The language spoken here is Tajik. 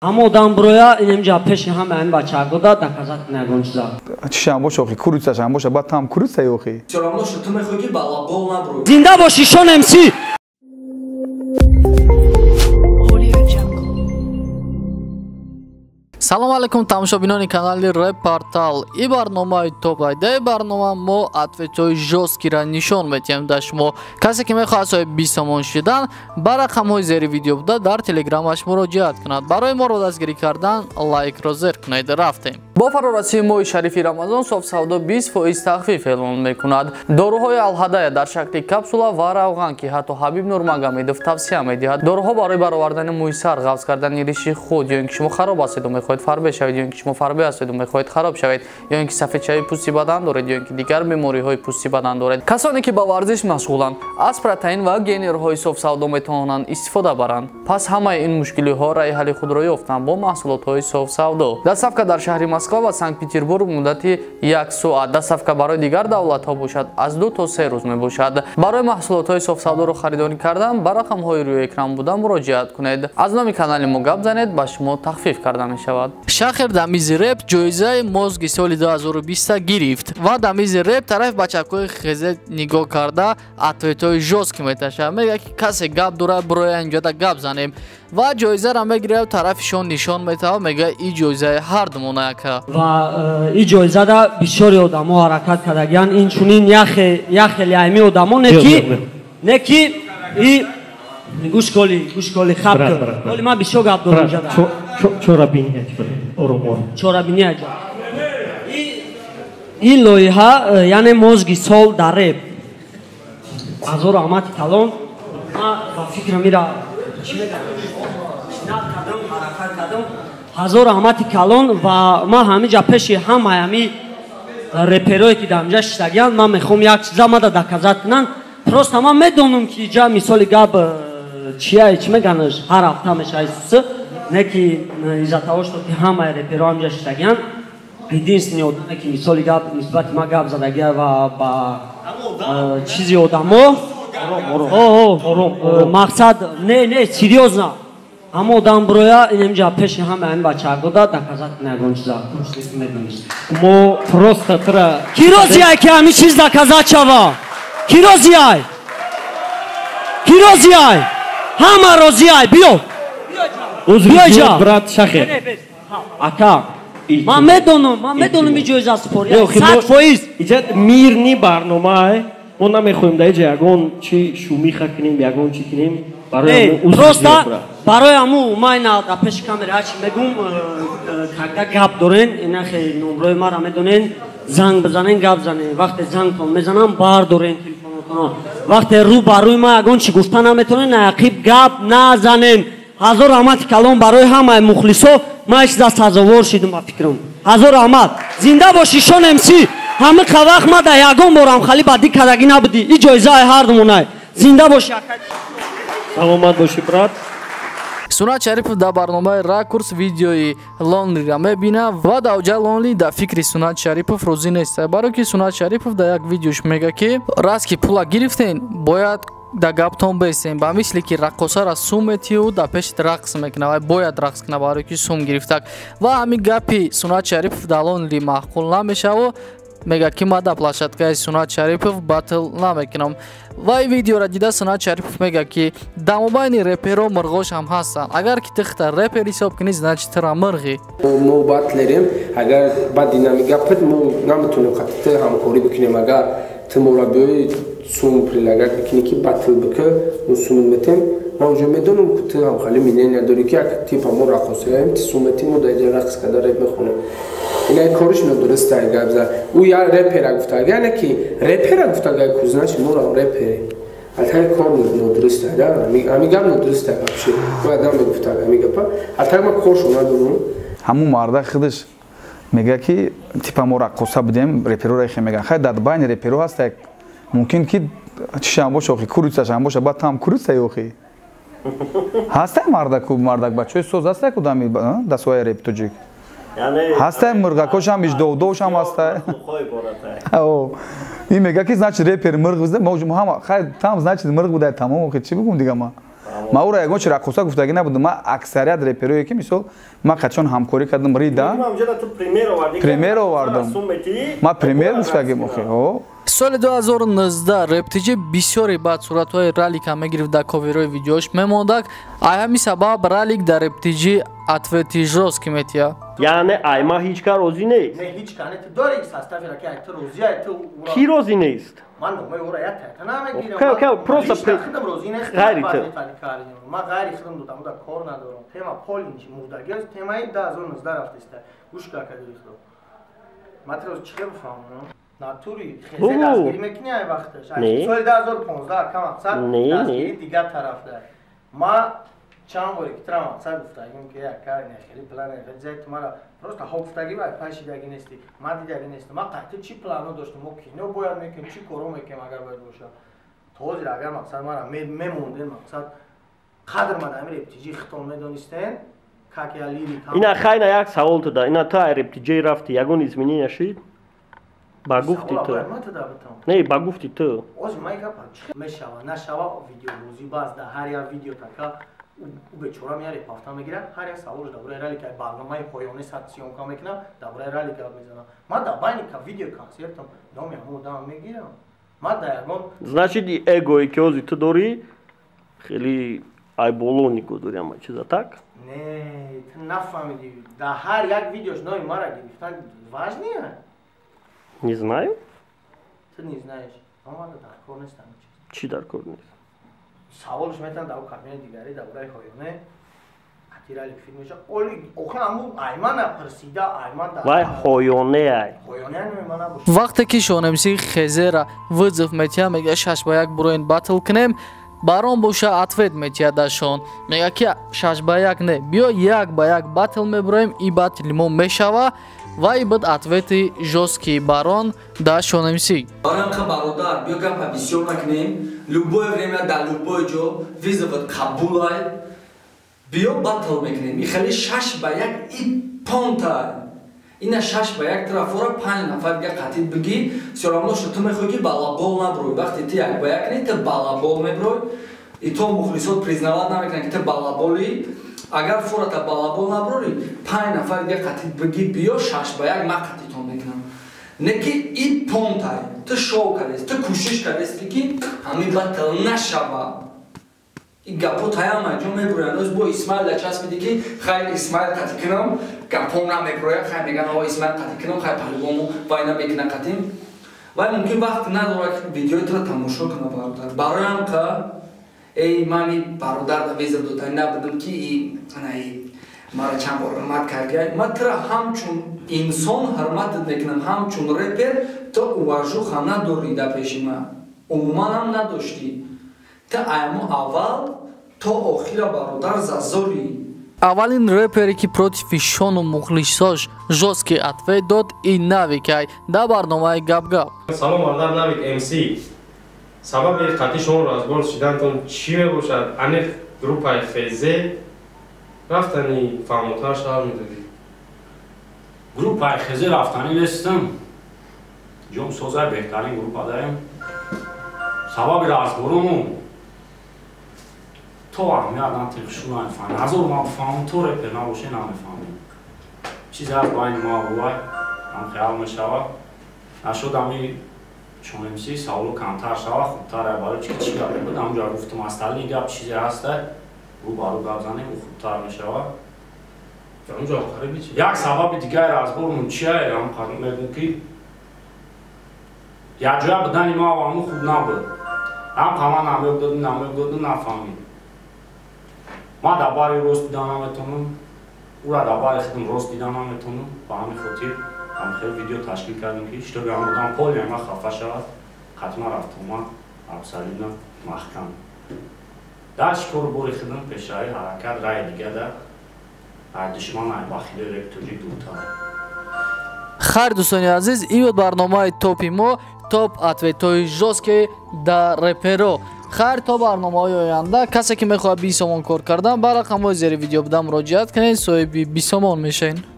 Аммо дамброя инемҷа пеши ҳамаи бачагода доказат нагончиза. Чишам боша охи курицашам боша бад там курица охи. Всё-равно что ты мехои ки балабол набро. Зинда боши Шон МС. салому алайкум тамошобинони канали Rap Portal. И барномаи топ-айдаи барнома мо ответҳои жесткиро нишон медиҳем да шумо. Касе ки мехоҳад соҳиби 20 сомон шидан ба рақамҳои зери видео буда дар телеграмаш муроҷиат кунад. Барои моро дастгирӣ кардан лайкро зер кунед. Рафтем. Бо фарорасии моҳи шарифи Рамазон Софсавдо 20% тахфиф эълон мекунад. Доруҳои Алҳадая дар шакли капсула ва равған ки ҳатто Ҳабиб Нурмагомедов тавсия медиҳад. Доруҳо барои баровардани мӯи сар, ғафз кардани риши худ, ё ин ки шумо хароб ҳастеду мехоҳед фарбе шавед, ё ин ки шумо фарбе ҳастеду мехоҳед хароб шавед, ё ин ки сафедшавии пӯсти бадан доред, ё ин ки дигар бемориҳои пӯсти бадан доред. Касоне ки ба варзиш машғуланд, аз протеин ва гейнерҳои Софсавдо метавонанд истифода баранд. Пас ҳамаи ин мушкилиҳо раи ҳалли худро ёфтанд бо маҳсулотҳои Софсавдо. Доставка дар шаҳри Москва ва Санкт-Петербург муддати 1 соат, доставка барои дигар давлатҳо бошад аз 2 то 3 рӯз мебошад. Барои маҳсулотҳои Софсавдоро харидорӣ кардан ба рақамҳои рӯи экран буда муроҷиат кунед. Аз номи канали мо гап занед, ба шумо тахфиф карда мешавад. Шахр Дамизи Рэп ҷоизаи мозги соли 2020 гирифт ва Дамизи Рэп тарафи бачакҳои хезет нигоҳ карда ответҳои жёстки меташад. Мега ки касе гап дорад бироя инҷода гап занем ва ҷоизаро мегирад тарафишон нишон метавад мега и ҷоизаи ҳардумона яка. Ва и ҷоизада бисёри одамо ҳаракат кардагиянд. Инчунин яхели айми одамо неки и гӯшколи хаб оли ма бисёр гап дорам ҷада. Чорабини аҷаб. И лоиҳа яъне мозги сол дар рэп. Ҳазору Аҳмади Калон ма ба фикра мира чӣ мегӯям? Ҳаракат кардам. Ҳазору Аҳмади Калон ва ма ҳамиҷа пеши ҳамаи ҳами реперое ки дар инҷа шиштагиянд ман мехоҳам як чиза мада доказат кунанд. Просто ман медонам ки ҷа мисоли гап чия чӣ меганаш ҳар ҳафта мешавад не ки изза того что ки ҳамаи реперо инҷа шиштагиянд. Единствени одаме ки мисоли гап нисбати ма гап задагия ва ба чизи одамо мақсад не серьёзно ҳама одам бироя инемҷа пеши ҳамаи ин бачагода доказат ягон чиза медонist. Мо просто тра ки розияй ки ҳамин чиз доказат шава? Ки розияй? Ки розияй? ҳама розияй? биё биёҷа брат Шахер. Ака ман медонам иҷоза спор 100%. Иҷа мирни барномае мо намехоҳем дар иҷа ягон чи шумиха кунем ягон чи кунем просто барои аму майна дар пеши камера ҳачи мегум кагда гап дорен ина хеле номрои мара медонен занг бизанен гап занен вақте зангтон мезанам бардорен телефонотоно вақте рӯ ба рӯи ма ягон чи гуфта наметавонен наақиб гап назанен. Ҳазору Аҳмади Калон барои ҳамаи мухлисо ман ҳеч чиза сазовор шидам ба фикрам. Ҳазору Аҳмад зинда боши Шон МС. ҳамин қавақт ма дар ягон борам хали бадӣ кардагӣ набудӣ. И ҷоизаи ҳардумонай. Зинда боши ака. Саломат боши брат. Сунат Шарипов дар барномаи Ракурс видеои Lonelyро мебина ва дар ҷа Lonely дар фикри Сунат Шарипов розӣ нест. Барои ки Сунат Шарипов дар як видеош мега ки раз ки пула гирифтен бояд да гаптон бесем ба мисли ки раққосара сум метиҳу да пешит рақс мекунад ва бояд рақс кунад барои ки сум гирифтак ва ҳамин гапи Сунат Шарипов дар Lonely маъқул намешаву мега ки ма дар площадкаи Сунат Шарипов батл намекунам ва ин видеоро дида Сунат Шарипов мега ки дар мобайни реперо мурғош ҳам ҳастанд. Агар ки тихта репер ҳисоб кунӣ значит тира мурғӣ. мо батлерем агар ба динамигапет мо наметонем қатти ҳамкорӣ бикунем агар ти мураббиёи сум прилагат бикунӣ ки батл бика мо сум метем ман уҷо медонам ки ти ҳам хали мине надорӣ ки як типа мо раққосаем ти сум метем мо дар ҷа рақс карда реп мехонем. Ина кориш нодуруст ай гап за у я репера гуфта яъне ки репера гуфта гай кузнач мо репер алтай кор нодуруст ай да ами гап нодуруст ай вообще мо адам гуфта ами гапа алтай ма коршо надорум ҳамун марда худаш мега ки типа мо раққоса будем реперо хе мега хай дар байни реперо ҳаст як мумкин ки чишам боша охи курицашам боша бад там курица охи ҳастай мардак бачаҳои соз ҳастай кудами дастгоҳи реп тоҷик ҳастай мурғакошам иҷдовдошам ҳастай ин мега ки значит репер мурғ бизда мо хай там значит мурғ будай тамом охи чӣ бигум дига ма ма уро ягон чи рақоса гуфтагӣ набудам. Ма аксарият реперое ки мисол ма қачон ҳамкорӣ кардам рида премер овардам. Ма премер гуфтагим охи. соли 2019 рептиҷи бисёре бадсуратҳои ралика мегирифт дар коверҳои видеош мемондак. ай ҳамин сабаб ралик дар рептиҷи ответи жёстки метия. яъне ай ма ҳеҷ ка розӣ нест. Ки розӣ нест? Просто ғайри то. Ма ғайри худам додам, да кор надорам. Тема полинчи мурдаги аст, темаи 2019 рафтаста. Гӯш каркади рихто. Материал чӣ бифаҳмам? Натури хезе дастгирӣ мекунӣ ай вақташ. Соли 2015 кам мақсад дастгирӣ дигар тарафда. Ма чанд бори ки тра мақсад гуфтагим ки яка нехели план нехели мара просто ҳо гуфтаги бай пашидаги нести. Ма дидаги нести. Ма қати чӣ плано доштам? Мо кино бояд мекунем, чӣ коро мекунем агар бояд боша. Ҳозир агар мақсад мара мемондем мақсад қадр мадами рептиҷи хитон медонистен как я лирика. Ина хайна як савол туда. Ина то ай рептиҷи рафти ягон изменения шид? Ба гуфти ту. Не, ба гуфти ту. Ози май гапа мешава, нашава видеобозӣ баъз да ҳар як видео така у бечора мияре пафта мегира, ҳар як саволш дар бораи ралика барномаи поёни сатсионка мекуна, дар бораи ралика мезана. Ма дар байни видео консертам номи ҳамон дам мегирам. Ма дар ягон Значит эгои ки ози ту дорӣ хеле ай боло нигоҳ дорӣ ама чиза так? Не, ту нафаҳмидӣ. Дар ҳар як видеош номи мара гирифтан важния? Не знаю. Ты не знаешь. Ама дар кор нестам. Чӣ дар кор нест? Саволш метан дар кабини дигари дар бораи ҳоёне. Атиралик филмеша оли охир аму аймана парсида айман дар. Вай ҳоёне ай. Ҳоёне мемана бош. вақте ки шонамси хезера вызов метия мега 6 ба 1 буроин батл кунем барон боша ответ метия дашон мега ки 6 ба 1 не биё 1 ба 1 батл меброем и батл мо мешава ва ибад ответи жёстки барон да шонамси Баранка бародар биё гапа бисёр накунем любое время да любое ҷо визоват қабулай биё батл мекунем и хеле 6 ба 1 и понта ина 6 ба 1 тарафора 5 нафар дига қатид биги сёрамно шо ту мехоҳӣ ки балабол наброй вақте ти 1 ба 1 не ты балабол меброй и то мухлисот признават намекунад ки ты балаболи агар фората балабол наброри 5 нафар дига қатид биги биё 6 ба 1 ма қатидтон мекунам не ки и понтай ты шоу кардест ты кӯшиш кардести ки ҳамин батл нашава и гапо таяма ҷо меброян оз бо исмаил да часпиди ки хай исмаил қатӣ кунам гапом намеброя хай меган о исмаил қатӣ кунам хай паҳливому вай намекуна қатим вай мумкин вақт надора ки видеои тра тамошо кунам бародар бароям ка эй мани бародар да виза додай набудам ки анаи мара чанд бор ҳурмат кардиай ма тра ҳамчун инсон ҳурматат мекунам ҳамчун репер то уважуха надорӣ да пеши ман умуманам надоштӣ та аймо аввал то охира бародар зазорӣ аввалин репере ки против шону мухлисош жёстки ответ дод и навикай да барномаи гап-гап салом бародар навик МС сабаби қатъи шумо разгор шидантон чӣ мебошад ани группаи фезе рафтани фаҳмотар шавар медодӣ группаи фезе рафтанӣ нестам ҷомсозаи беҳтарин группа дарем сабаби разгорумон то аҳамият натилшуд намефаҳмем ҳазор ма бифаҳмам то репер набоше намефаҳмем чизе аз байни ма бувай ҳам хиял мешавад нашуд ами чунемси саволу камтар шавад хубтар барои чӣ гап буд ҳамҷа гуфтам асталини гап чизе ҳаста рӯ ба рӯ гап занем ӯ хубтар мешавад як сабаби дигаи разгормон чи ай ҳам қадом мегӯм ки якҷоя будани ма ва ҳамун хуб набуд ҳам ҳама намегӯду нафаҳмид ма дар бари рост дидан наметонам ура дар бари худам рост дидан наметонам ба ҳамин хотир ҳам хел видео ташкил кардем ки штоби ҳам будам поли ма хафа шавад қатма рафтома абсолютно маҳкам дар шикори бори худам пешрави ҳаракат рай дига дар ай душман ай бахили рептори дуртар хайр дӯстони азиз ин буд барномаи топи мо топ ответҳои жёстки да реперо хайр то барномаҳои оянда касе ки мехоҳад бисомон кор кардан ба рақамҳои зери видео бидан муроҷиат кунед соҳиби бисомон мешавед